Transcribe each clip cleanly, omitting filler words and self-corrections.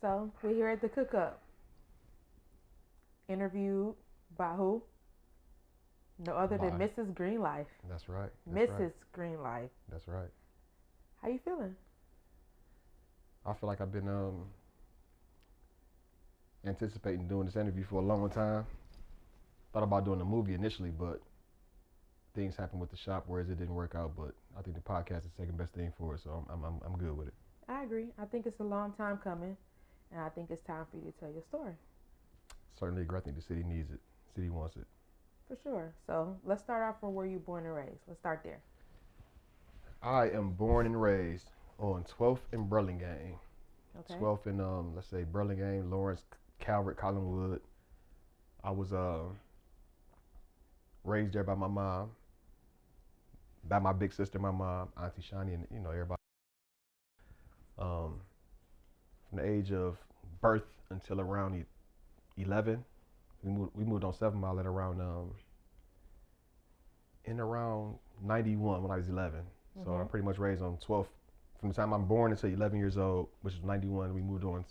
So we're here at the cook up. Interviewed by who? No other than Bye. Mrs. Greenlife. That's right. That's right. Mrs. Greenlife. That's right. How you feeling? I feel like I've been anticipating doing this interview for a long time. Thought about doing a movie initially, but things happened with the shop, whereas it didn't work out. But I think the podcast is the second best thing for it, so I'm good with it. I agree. I think it's a long time coming, and I think it's time for you to tell your story. Certainly agree. I think the city needs it. City wants it. For sure. So let's start off from where you born and raised. Let's start there. I am born and raised on 12th and Burlingame. Okay. 12th and let's say Burlingame, Lawrence, Calvert, Collinwood. I was raised there by my mom, by my big sister, my mom, Auntie Shani, and everybody. Um, from the age of birth until around 11, we moved on 7 Mile at around in around 91 when I was 11. So I'm pretty much raised on 12th. From the time I'm born until 11 years old, which is 91, we moved on.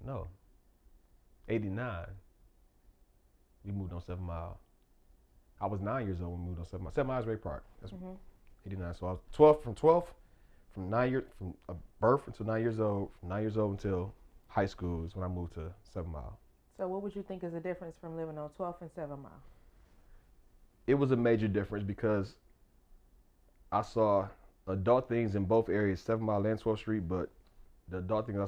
No, 89. We moved on 7 Mile. I was 9 years old when we moved on 7 Mile. 7 Mile is Ray Park. That's 89. So I was 12 from 12, from birth until 9 years old. From 9 years old until high school is when I moved to 7 Mile. So what would you think is the difference from living on 12th and 7 Mile? It was a major difference because I saw adult things in both areas, 7 Mile and 12th Street, but the adult things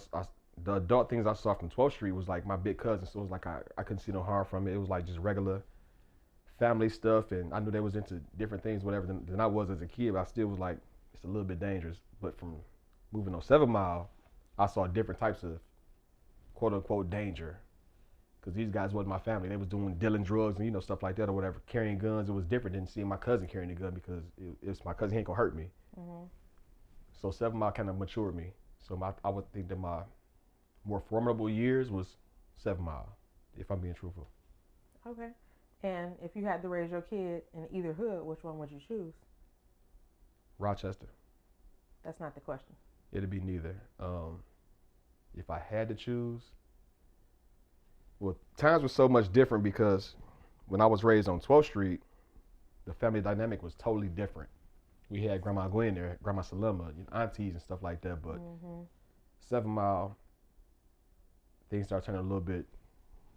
I saw from 12th Street was like my big cousin, so it was like I couldn't see no harm from it. It was like just regular family stuff, and I knew they was into different things, whatever, than I was as a kid, but I still was like, it's a little bit dangerous. But from moving on 7 Mile, I saw different types of quote unquote danger. Because these guys wasn't my family. They was doing dealing drugs and stuff like that or whatever, carrying guns. It was different than seeing my cousin carrying a gun because it's my cousin. He ain't gonna hurt me. So 7 Mile kind of matured me. So I would think that my more formidable years was 7 Mile, if I'm being truthful. Okay. And if you had to raise your kid in either hood, which one would you choose? Rochester. That's not the question. It'd be neither. If I had to choose, well, times were so much different because when I was raised on 12th Street, the family dynamic was totally different. We had Grandma Gwen there, Grandma Salima, aunties and stuff like that. But 7 Mile, things started turning a little bit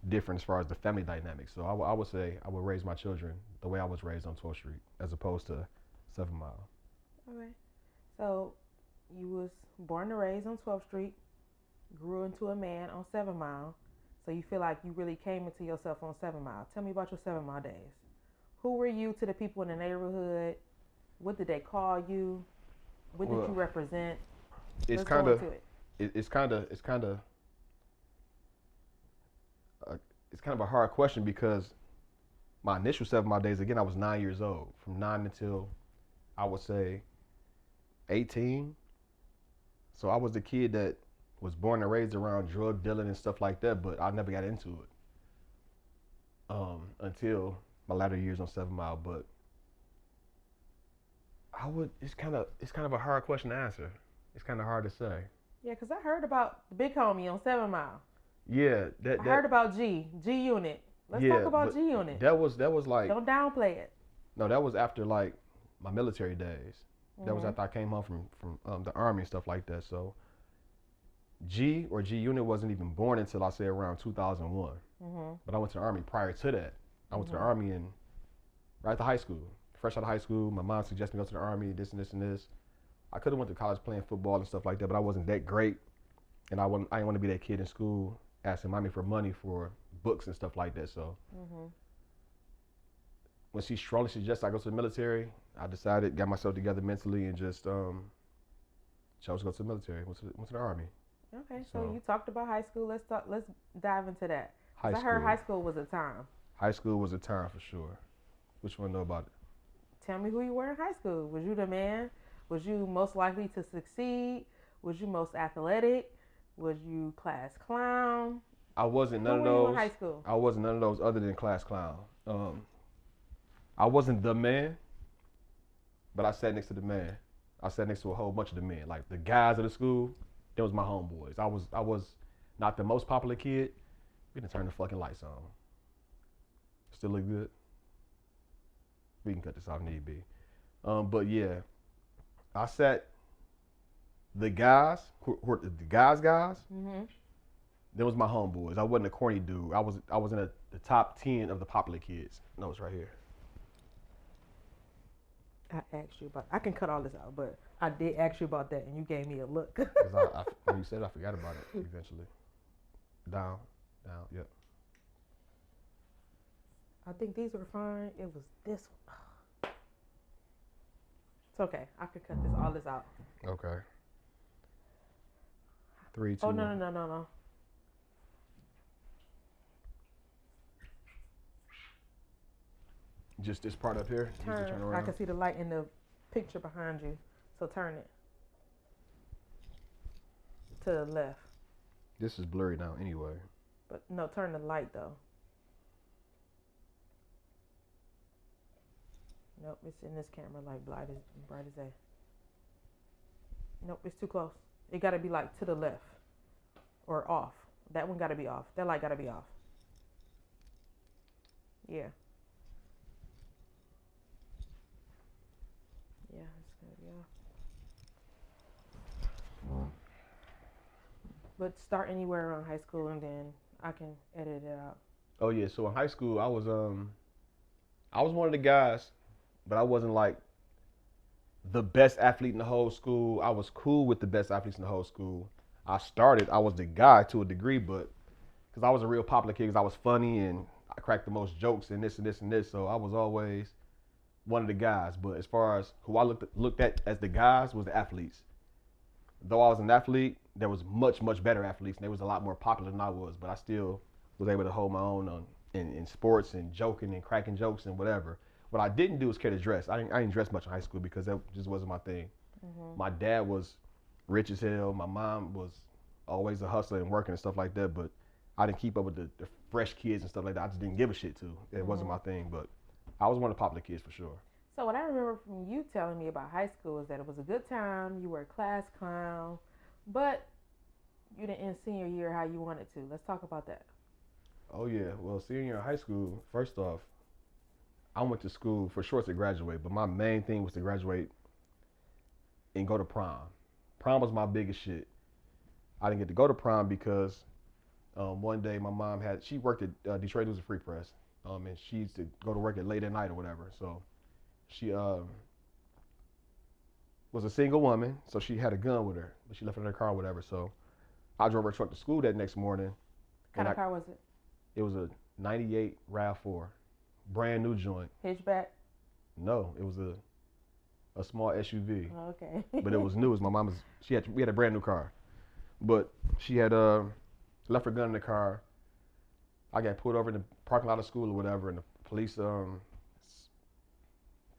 different as far as the family dynamic. So I would say I would raise my children the way I was raised on 12th Street as opposed to 7 Mile. Okay. So you was born and raised on 12th Street, grew into a man on 7 Mile. So you feel like you really came into yourself on 7 Mile. Tell me about your 7 Mile days. Who were you to the people in the neighborhood? What did they call you? What did you represent? It's Let's kind go of into it. it's kind of a hard question because my initial 7 Mile days, again, I was 9 years old. From 9 until I would say 18. So I was the kid that was born and raised around drug dealing and stuff like that, but I never got into it until my latter years on 7 Mile. But it's kind of a hard question to answer. It's kind of hard to say. Yeah, because I heard about the big homie on 7 Mile. Yeah, I heard about G Unit. Let's talk about G Unit. That was like, don't downplay it. No, that was after like my military days. That was after I came home from the Army and stuff like that. So G Unit wasn't even born until I say around 2001. But I went to the Army prior to that. I went to the Army and right after high school. Fresh out of high school, my mom suggested me go to the Army, this and this and this. I could have went to college playing football and stuff like that, but I wasn't that great. And I didn't want to be that kid in school asking mommy for money for books and stuff like that. So when she strongly suggested I go to the military, I decided, got myself together mentally, and just chose to go to the military. Went to the Army. Okay, so you talked about high school. Let's dive into that. High school. I heard high school was a time. High school was a time for sure. What you want to know about it? Tell me who you were in high school. Was you the man? Was you most likely to succeed? Was you most athletic? Was you class clown? I wasn't none of Who were you those. in high school? I wasn't none of those other than class clown. I wasn't the man, but I sat next to the man. I sat next to a whole bunch of the men, like the guys of the school. That was my homeboys. I was not the most popular kid. We didn't turn the fucking lights on. Still look good. We can cut this off need be. But yeah, I sat the guys who are the guys. Mm-hmm. That was my homeboys. I wasn't a corny dude. I was in the top 10 of the popular kids. No, it's right here. I asked you about. I can cut all this out, but I did ask you about that, and you gave me a look. Because when you said it, I forgot about it eventually. Down, yep. I think these were fine. It was this one. It's okay. I could cut all this out. Okay. 3, 2. Oh no. Just this part up here. Turn. Turn around. I can see the light in the picture behind you. So turn it to the left. This is blurry now, anyway. But no, turn the light though. Nope, it's in this camera like bright as day. Nope, it's too close. It gotta be like to the left or off. That one gotta be off. That light gotta be off. Yeah. Yeah, it's gonna be off. But start anywhere around high school and then I can edit it out. Oh yeah, so in high school I was one of the guys, but I wasn't like the best athlete in the whole school. I was cool with the best athletes in the whole school. I was the guy to a degree, but because I was a real popular kid, because I was funny and I cracked the most jokes and this and this and this, so I was always one of the guys. But as far as who I looked at as the guys was the athletes. Though I was an athlete, there was much better athletes, and they was a lot more popular than I was. But I still was able to hold my own in sports and joking and cracking jokes and whatever. What I didn't do was care to dress. I didn't dress much in high school because that just wasn't my thing. Mm-hmm. My dad was rich as hell. My mom was always a hustler and working and stuff like that. But I didn't keep up with the fresh kids and stuff like that. I just didn't give a shit to. It wasn't my thing. But I was one of the popular kids for sure. So what I remember from you telling me about high school is that it was a good time. You were a class clown, but you didn't end senior year how you wanted to. Let's talk about that. Oh yeah. Well, senior year in high school, first off, I went to school for sure to graduate, but my main thing was to graduate and go to prom. Prom was my biggest shit. I didn't get to go to prom because one day my mom she worked at Detroit News and Free Press, and she used to go to work at late at night or whatever. So she was a single woman, so she had a gun with her, but she left it in her car or whatever. So I drove her truck to school that next morning. What kind of car was it? It was a 98 RAV4. Brand new joint. Hitchback? No, it was a small SUV. Oh, okay. But it was new. It was my mama's. We had a brand new car, but she had left her gun in the car. I got pulled over in the parking lot of school or whatever, and the police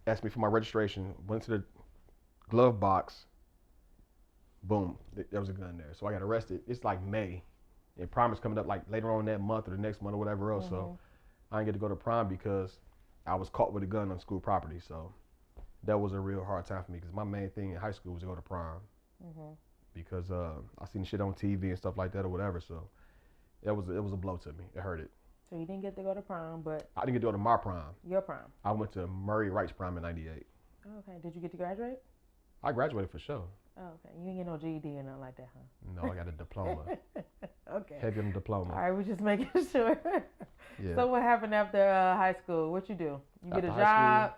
asked me for my registration. Went to the glove box. Boom, there was a gun there. So I got arrested. It's like May, and prom is coming up like later on that month or the next month or whatever else. Mm-hmm. So I didn't get to go to prom because I was caught with a gun on school property. So that was a real hard time for me because my main thing in high school was to go to prom. Mm-hmm. Because I seen shit on TV and stuff like that or whatever. So it was a blow to me. It hurted. So you didn't get to go to prom, but I didn't get to go to my prom. Your prom. I went to Murray Wright's prom in '98. Okay. Did you get to graduate? I graduated for sure. Oh, okay. You didn't get no GED or nothing like that, huh? No, I got a diploma. Okay. Heavy on diploma. All right, we're just making sure. Yeah. So what happened after high school? What you do? You get a job?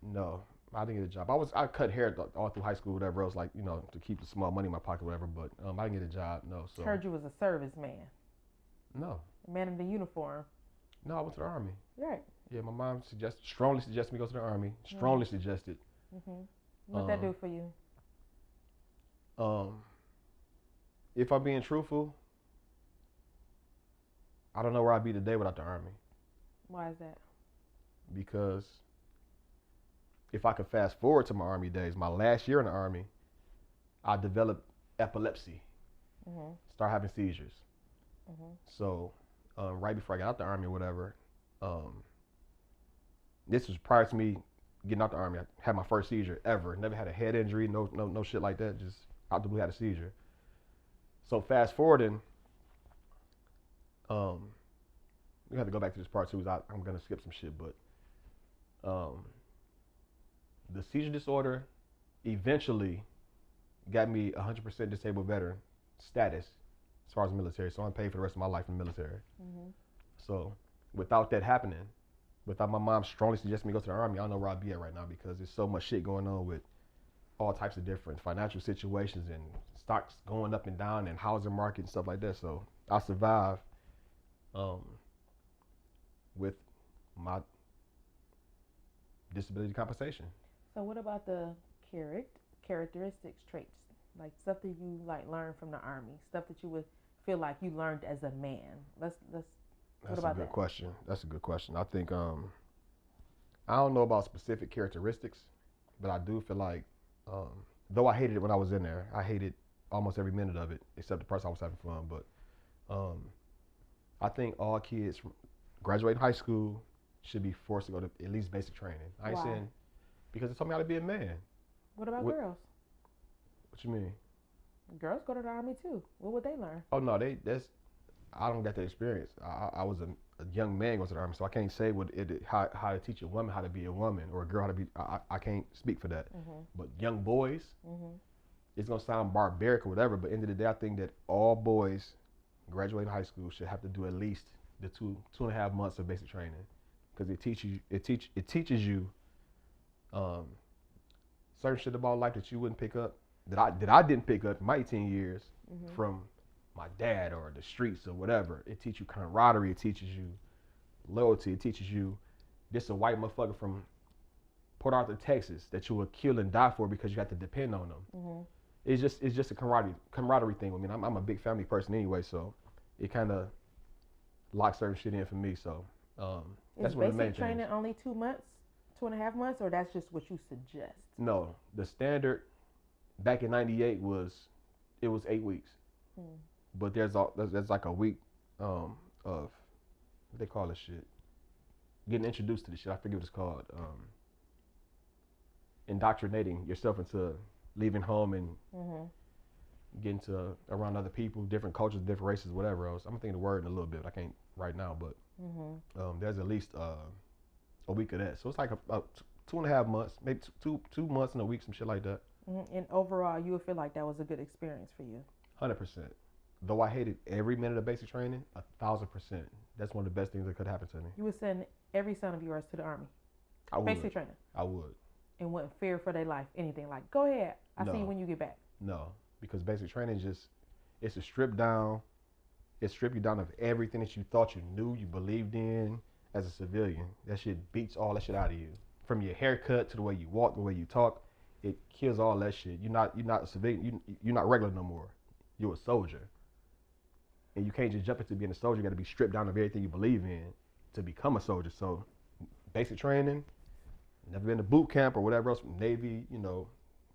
No, I didn't get a job. I cut hair all through high school, whatever else, like, to keep the small money in my pocket, whatever. But I didn't get a job. No. So. Heard you was a serviceman. No. A man in the uniform. No, I went to the Army. Right. Yeah, my mom strongly suggested me go to the Army. Strongly suggested. Mm-hmm. What'd that do for you? If I'm being truthful, I don't know where I'd be today without the Army. Why is that? Because if I could fast forward to my Army days, my last year in the Army, I developed epilepsy. Mm-hmm. Start having seizures. Mm-hmm. So right before I got out the Army or whatever, this was prior to me getting out the Army. I had my first seizure ever. Never had a head injury, no shit like that. Just out the blue had a seizure. So fast forwarding, um, we have to go back to this part too. I'm gonna skip some shit, but um, the seizure disorder eventually got me 100% disabled veteran status as far as military. So I'm paid for the rest of my life in the military. Mm-hmm. So without that happening, without my mom strongly suggesting me go to the army, I don't know where I'd be at right now because there's so much shit going on with all types of different financial situations and stocks going up and down and housing market and stuff like that. So I survived um, with my disability compensation. So what about the characteristics, traits, like stuff that you like learned from the army, stuff that you would feel like you learned as a man? Let's. What That's a about good that? question. That's a good question. I think I don't know about specific characteristics, but I do feel like though I hated it when I was in there, I hated almost every minute of it except the parts I was having fun. But um, I think all kids from graduating high school should be forced to go to at least basic training. I ain't Why? saying because it taught me how to be a man. What about What, girls? what you mean? Girls go to the army too. What would they learn? Oh no, that's I don't get the experience. I was a young man going to the army, so I can't say how to teach a woman how to be a woman or a girl how to be. I can't speak for that. Mm-hmm. But young boys, Mm-hmm. it's gonna sound barbaric or whatever. But end of the day, I think that all boys graduating high school should have to do at least the 2.5 months of basic training because it teaches you um, certain shit about life that you wouldn't pick up that I didn't pick up in my 18 years Mm-hmm. from my dad or the streets or whatever. It teaches you camaraderie. It teaches you loyalty. It teaches you this a white motherfucker from Port Arthur, Texas that you will kill and die for because you got to depend on them. Mm-hmm. It's just a camaraderie thing. I mean, I'm a big family person anyway, so it kind of locks certain shit in for me. So that's Is one of the main basic training things. only 2 months, 2.5 months, or that's just what you suggest? No, the standard back in '98 it was 8 weeks, Hmm. but there's like a week of what they call this shit, getting introduced to this shit. I forget what it's called. Indoctrinating yourself into leaving home and Mm-hmm. getting to around other people, different cultures, different races, whatever else. I'm gonna think of the word in a little bit. I can't right now, but Mm-hmm. there's at least a week of that. So it's like about 2.5 months, maybe two months and a week, some shit like that. Mm-hmm. And overall, you would feel like that was a good experience for you. 100%. Though I hated every minute of basic training, 1,000%. That's one of the best things that could happen to me. You would send every son of yours to the army, I would. basic training, I would. and wouldn't fear for their life, anything like, go ahead, I see you No. when you get back. No, because basic training it's a strip down. It strips you down of everything that you thought you knew, you believed in as a civilian. That shit beats all that shit out of you. From your haircut to the way you walk, the way you talk, it kills all that shit. You're not a civilian. You're not regular no more. You're a soldier, and you can't just jump into being a soldier. You got to be stripped down of everything you believe in to become a soldier. So, basic training. Never been to boot camp or whatever else, Navy,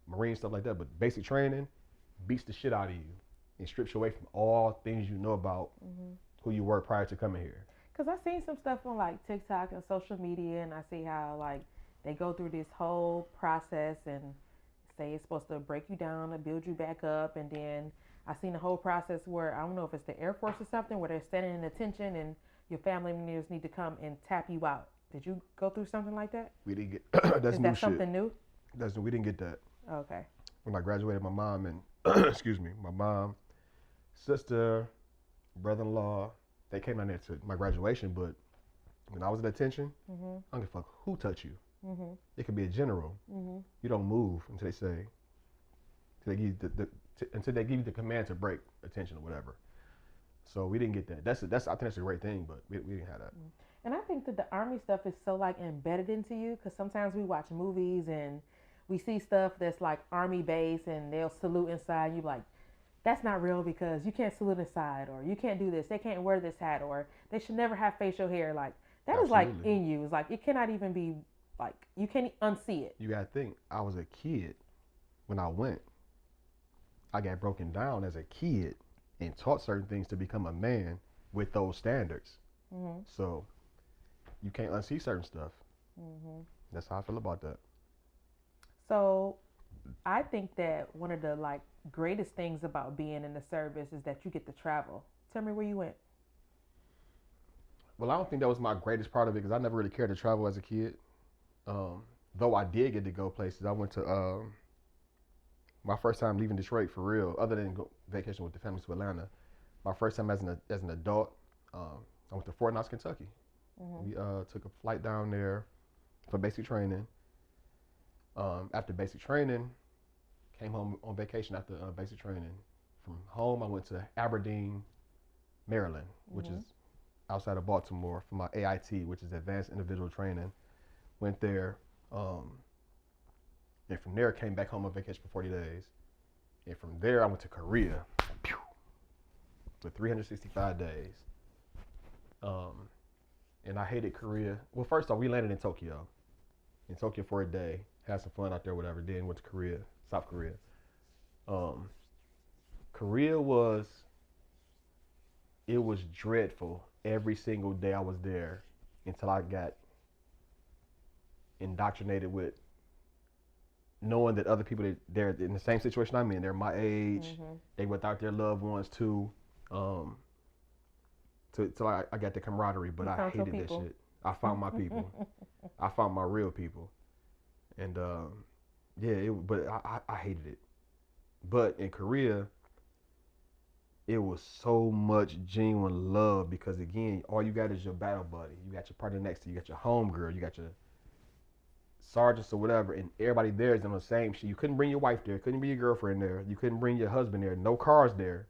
Marine stuff like that. But basic training beats the shit out of you and strips you away from all things you know about Mm-hmm. who you were prior to coming here. Cause I've seen some stuff on like TikTok and social media, and I see how like they go through this whole process and say it's supposed to break you down and build you back up, and then I seen the whole process where I don't know if it's the Air Force or something where they're standing in attention and your family members need to come and tap you out. Did you go through something like that? We didn't get that's Is new that shit. something new? We didn't get that Okay. when I graduated. My mom and excuse me, my mom, sister, brother-in-law, they came down there to my graduation. But when I was in detention, Mhm. I don't give a fuck who touch you. Mhm. It could be a general. Mhm. You don't move until they give you until they give you the command to break attention or whatever. So we didn't get that. I think that's a great thing, but we didn't have that. And I think that the army stuff is so like embedded into you because sometimes we watch movies and we see stuff that's like army base and they'll salute inside. You like, that's not real because you can't salute inside, or you can't do this. They can't wear this hat, or they should never have facial hair. Like that is like Absolutely. in you. It's like it cannot even be like you can't unsee it. You gotta think. I was a kid when I went. I got broken down as a kid and taught certain things to become a man with those standards. Mhm. So you can't unsee certain stuff. Mhm. That's how I feel about that. So I think that one of the like greatest things about being in the service is that you get to travel. Tell me where you went. Well, I don't think that was my greatest part of it because I never really cared to travel as a kid. Um, though I did get to go places. I went to my first time leaving Detroit for real, other than go vacation with the family to Atlanta. My first time as an adult, I went to Fort Knox, Kentucky. Mm-hmm. We took a flight down there for basic training. After basic training, came home on vacation after basic training. From home, I went to Aberdeen, Maryland, which Mm-hmm. is outside of Baltimore, for my AIT, which is Advanced Individual Training. Went there, um, and from there came back home on vacation for 40 days. And from there, I went to Korea for 365 days. Um, and I hated Korea. Well, first off, we landed in Tokyo for a day, had some fun out there, whatever. Then went to Korea, South Korea. Um, Korea was, it was dreadful every single day I was there until I got indoctrinated with knowing that other people that they're in the same situation I'm in. They're my age. Mm-hmm. They without their loved ones too. Till I got the camaraderie, but You I found your hated that people. shit. I found my people. I found my real people, and yeah, but I hated it. But in Korea, it was so much genuine love because again, all you got is your battle buddy. You got your partner next to you. You got your home girl. You got your sergeants or whatever, and everybody there is on the same shit. You couldn't bring your wife there. Couldn't bring your girlfriend there. You couldn't bring your husband there. No cars there.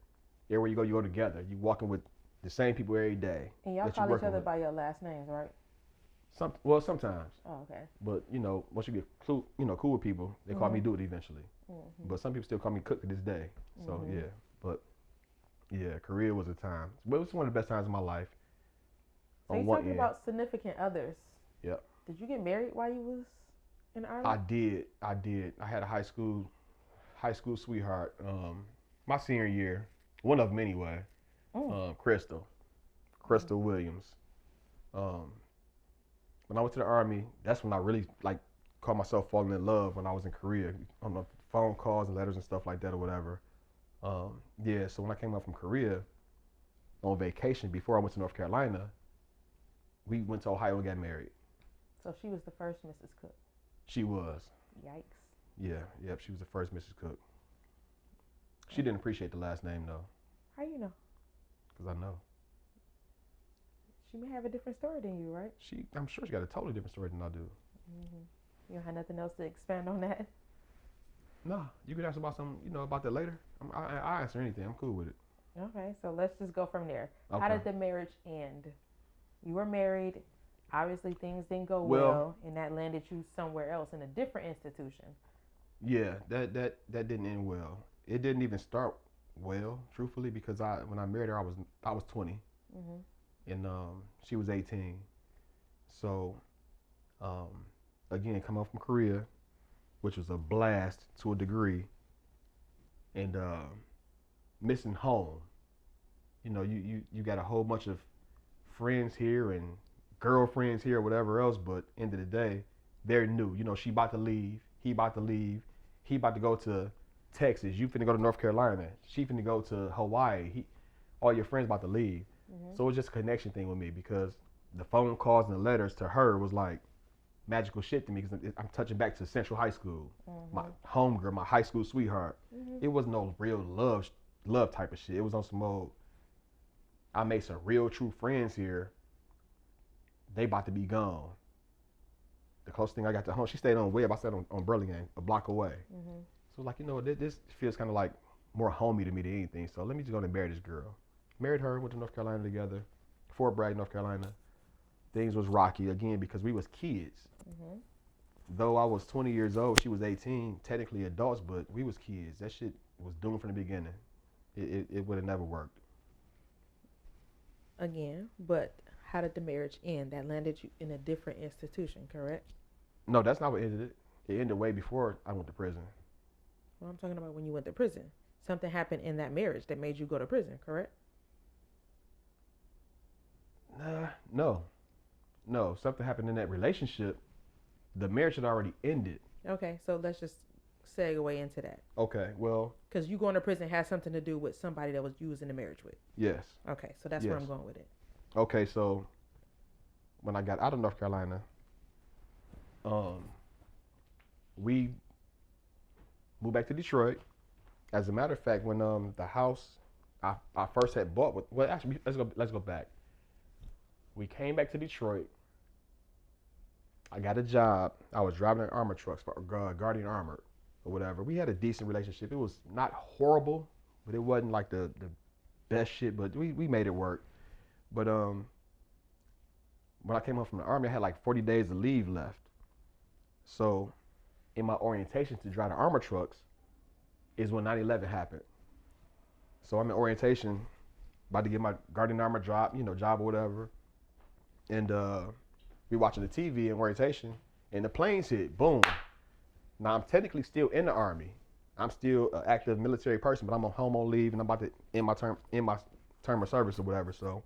Everywhere you go together. You walking with the same people every day And y'all that you call each working other with. by your last names, right? Well, sometimes, Oh, okay. but once you get cool with people, they call me Mm-hmm. Dude eventually. Mm-hmm. But some people still call me Cook to this day. So Mm-hmm. yeah, but yeah, Korea was a time. But it was one of the best times of my life. So On you one talking end, about significant others. yep. Did you get married while you was in I Ireland? did. I did. I had a high school sweetheart. My senior year, one of them anyway. Mm. Crystal Williams. Um, when I went to the army, that's when I really like caught myself falling in love when I was in Korea on the phone calls and letters and stuff like that or whatever. Yeah, so when I came up from Korea on vacation before I went to North Carolina, we went to Ohio and got married. So she was the first Mrs. Cook. She was. Yikes. Yeah, yep, she was the first Mrs. Cook. She didn't appreciate the last name though, How you know? because I know. She may have a different story than you, right? I'm sure she got a totally different story than I do. Mm-hmm. You don't have nothing else to expand on that? Nah, you could ask about something, about that later. I answer anything. I'm cool with it. Okay, so let's just go from there. Okay. How did the marriage end? You were married. Obviously, things didn't go Well- well, and that landed you somewhere else in a different institution. Yeah, that didn't end well. It didn't even start well, truthfully, because when I married her, I was 20, Mm-hmm. and she was 18. So, again, coming from Korea, which was a blast to a degree, and missing home. You got a whole bunch of friends here and girlfriends here, or whatever else. But end of the day, they're new. She about to leave. He about to leave. He about to go to Texas. You finna go to North Carolina. She finna go to Hawaii. All your friends about to leave. Mm-hmm. So it's just a connection thing with me because the phone calls and the letters to her was like magical shit to me because I'm touching back to Central High School. Mm-hmm. My homegirl, my high school sweetheart. Mm-hmm. It wasn't no real love type of shit. It was on some old, I made some real true friends here. They about to be gone. The closest thing I got to home, she stayed on Webb. I stayed on Burlingame, a block away. Mm-hmm. So like, this feels kind of like more homey to me than anything. So let me just go and marry this girl. Married her, went to North Carolina together, Fort Bragg, North Carolina. Things was rocky again because we was kids. Mm-hmm. Though I was 20 years old, she was 18, technically adults, but we was kids. That shit was doomed from the beginning. It would have never worked. Again, but how did the marriage end? That landed you in a different institution, correct? No, that's not what ended it. It ended way before I went to prison. Well, I'm talking about when you went to prison. Something happened in that marriage that made you go to prison, correct? No. Something happened in that relationship. The marriage had already ended. Okay, so let's just segue into that. Okay, well, Because you going to prison has something to do with somebody that was you was in a marriage with. yes. Okay, so that's where I'm going with it. Okay, so when I got out of North Carolina, um, we moved back to Detroit. As a matter of fact, when the house I first had bought with, well, actually let's go back. We came back to Detroit. I got a job. I was driving an armor trucks for Guardian Armor or whatever. We had a decent relationship. It was not horrible, but it wasn't like the best shit. But we made it work. But when I came home from the army, I had like 40 days of leave left. So in my orientation to drive the armor trucks is when 9/11 happened. So I'm in orientation, about to get my Guardian Armor job, job or whatever. And we watching the TV in orientation, and the planes hit, boom. Now I'm technically still in the army. I'm still an active military person, but I'm on home on leave, and I'm about to end my term of service or whatever. So,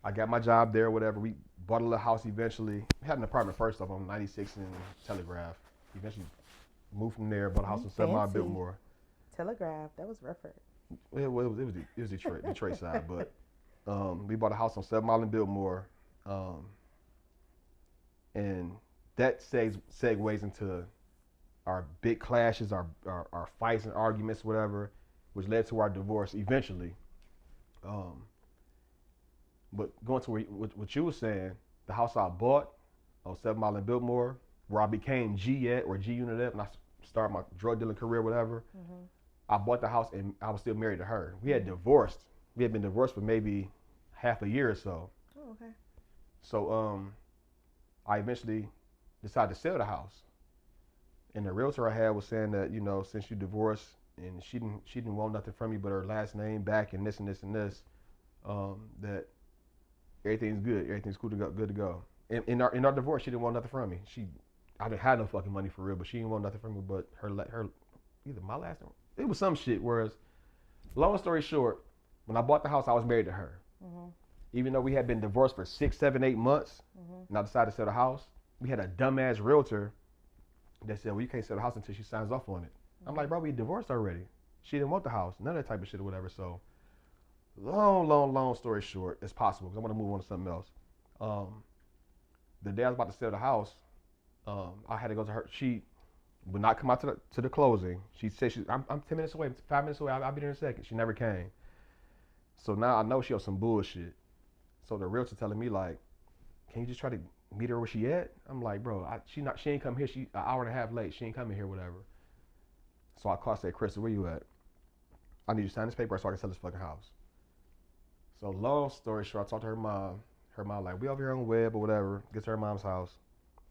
I got my job there, or whatever. We bought a little house eventually. We had an apartment first off on 96 and Telegraph. Eventually moved from there, bought a house in 7 Mile, Biltmore. Telegraph, that was rougher. It was Detroit side, but we bought a house on 7 Mile in Biltmore. And that segues into our big clashes, our fights and arguments, whatever, which led to our divorce eventually. But going to what you were saying, the house I bought on 7 Mile in Biltmore, where I became G at or G Unit at, and I started my drug dealing career, whatever. Mm-hmm. I bought the house and I was still married to her. We had divorced. We had been divorced for maybe half a year or so. Oh, okay. So I eventually decided to sell the house. And the realtor I had was saying that, since you divorced and she didn't want nothing from you but her last name back and this and this and this, that everything's good. Everything's cool to go, good to go. In our divorce, she didn't want nothing from me. I didn't have no fucking money for real, but she didn't want nothing from me but her either my last name. It was some shit. Whereas, long story short, when I bought the house, I was married to her. Mm-hmm. Even though we had been divorced for 6, 7, 8 months, and I decided to sell the house, we had a dumbass realtor that said, well, you can't sell the house until she signs off on it. I'm like, bro, we divorced already. She didn't want the house, none of that type of shit or whatever. So, long story short, it's possible because I want to move on to something else. The day I was about to sell the house, I had to go to her. She would not come out to the closing. She said, I'm 10 minutes away, 5 minutes away, I'll be there in a second. She never came. So now I know she on some bullshit. So the realtor telling me like, can you just try to meet her where she at? I'm like, bro, she ain't come here. She an hour and a half late. She ain't coming here, whatever. So I called, said, Crystal, where you at? I need you to sign this paper so I can sell this fucking house. So long story short, I talked to her mom. Her mom like, we over here on web or whatever. Gets to her mom's house.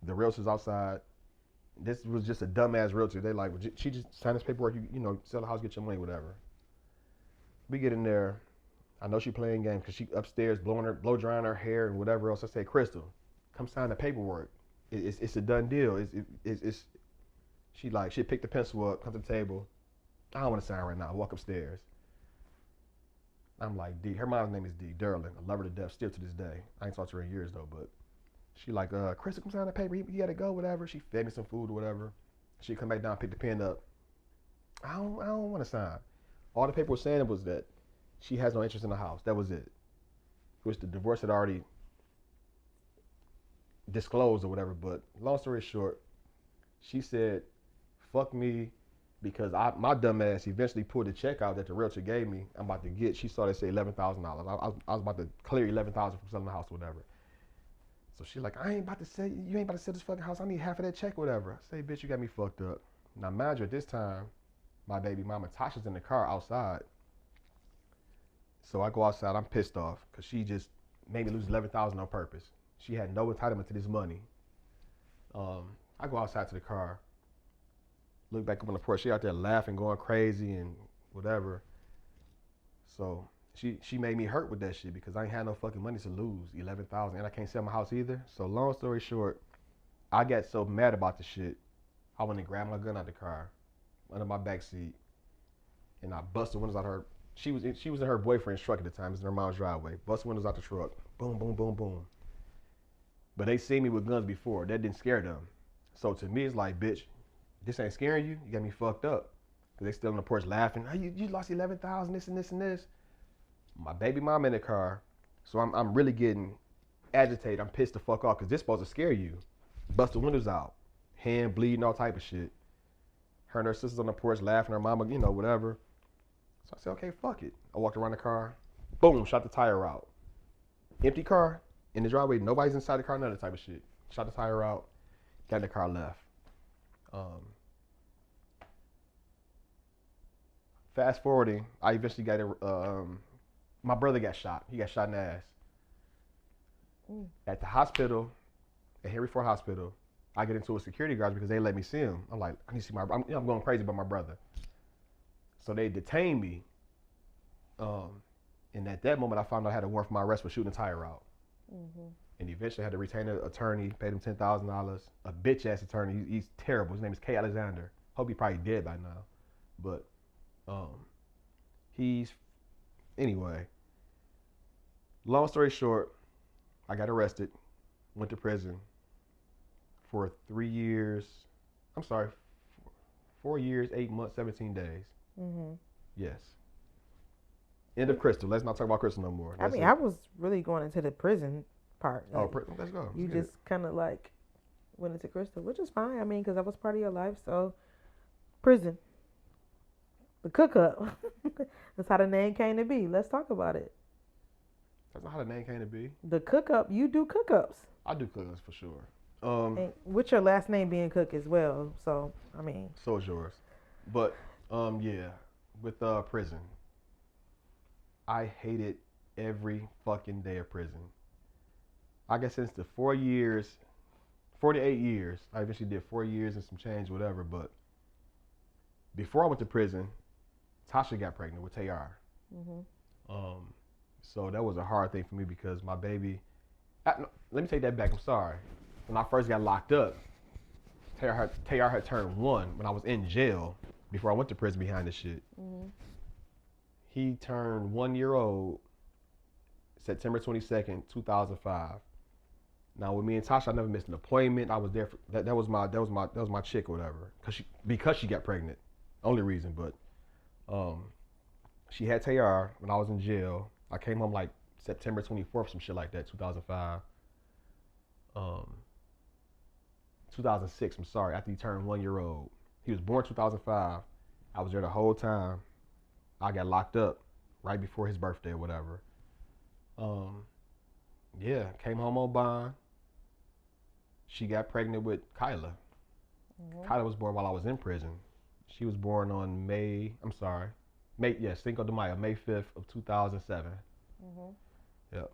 The realtor's outside. This was just a dumbass realtor. They like, well, she just signed this paperwork. You sell the house, get your money, whatever. We get in there. I know she playing games because she upstairs blow drying her hair and whatever else. I say, Crystal, come sign the paperwork. It's a done deal. She picked the pencil up, come to the table. I don't want to sign right now. I walk upstairs. I'm like, D. Her mom's name is D. Derlin. I love her to death still to this day. I ain't talked to her in years though, but she like, Crystal, come sign the paper. You gotta go, whatever. She fed me some food or whatever. She come back down, pick the pen up. I don't want to sign. All the paper was saying was that she has no interest in the house. That was it. Which the divorce had already disclosed or whatever. But long story short, she said, fuck me, because my dumb ass eventually pulled the check out that the realtor gave me. I'm about to get. She saw they say $11,000. I was about to clear $11,000 from selling the house or whatever. So she's like, you ain't about to sell this fucking house. I need half of that check or whatever. I say, bitch, you got me fucked up. Now mind you, at this time, my baby mama Tasha's in the car outside. So I go outside, I'm pissed off because she just made me lose $11,000 on purpose. She had no entitlement to this money. I go outside to the car, look back up on the porch. She out there laughing, going crazy and whatever. So she made me hurt with that shit because I ain't had no fucking money to lose $11,000 and I can't sell my house either. So long story short, I got so mad about the shit, I went and grabbed my gun out the car, under my back seat, and I busted windows out her. She was in her boyfriend's truck at the time. It was in her mom's driveway. Busted windows out the truck. Boom, boom, boom, boom. But they seen me with guns before. That didn't scare them. So to me, it's like, bitch, this ain't scaring you. You got me fucked up. Cause they still on the porch laughing. Oh, you lost 11,000, this and this and this. My baby mom in the car, so I'm really getting agitated. I'm pissed the fuck off because this supposed to scare you. Bust the windows out, hand bleeding, all type of shit. Her and her sisters on the porch laughing. Her mama, whatever. So I said, okay, fuck it. I walked around the car, boom, shot the tire out. Empty car in the driveway. Nobody's inside the car. None of that type of shit. Shot the tire out. Got in the car, left. Fast forwarding, I eventually got it. My brother got shot. He got shot in the ass. At the hospital, at Henry Ford Hospital, I get into a security guard because they let me see him. I'm like, I need to see I'm going crazy about my brother. So they detained me. And at that moment, I found out I had a warrant for my arrest for shooting a tire out. And eventually I had to retain an attorney, paid him $10,000. A bitch ass attorney. He's terrible. His name is K. Alexander. Hope he's probably dead by now. But anyway, long story short, I got arrested, went to prison for 3 years. I'm sorry, 4 years, 8 months, 17 days. Yes. End of Crystal. Let's not talk about Crystal no more. I mean, I was really going into the prison part. Like, let's go. You just kind of like went into Crystal, which is fine. I mean, because that was part of your life. So, prison. The cook up. That's how the name came to be. Let's talk about it. That's not how the name came to be. The cook up. You do cook ups. I do cook ups for sure. And with your last name being Cook as well. So, I mean. So is yours. But, yeah, with prison, I hated every fucking day of prison. I guess since the 4 years, 48 years, I eventually did 4 years and some change, whatever. But before I went to prison, Tasha got pregnant with Tayar. So that was a hard thing for me because my baby. Let me take that back. I'm sorry. When I first got locked up, Tayar had turned 1 when I was in jail before I went to prison behind this shit. He turned 1 year old September 22nd, 2005. Now with me and Tasha, I never missed an appointment. I was there for that was my chick or whatever. Because she got pregnant. Only reason, but she had Tayar when I was in jail. I came home like September 24th, some shit like that, 2005. 2006, I'm sorry, after he turned 1 year old. He was born 2005. I was there the whole time. I got locked up right before his birthday or whatever. Yeah, came home on bond. She got pregnant with Kyla. Kyla was born while I was in prison. She was born on Cinco de Mayo, May 5th of 2007. Yep.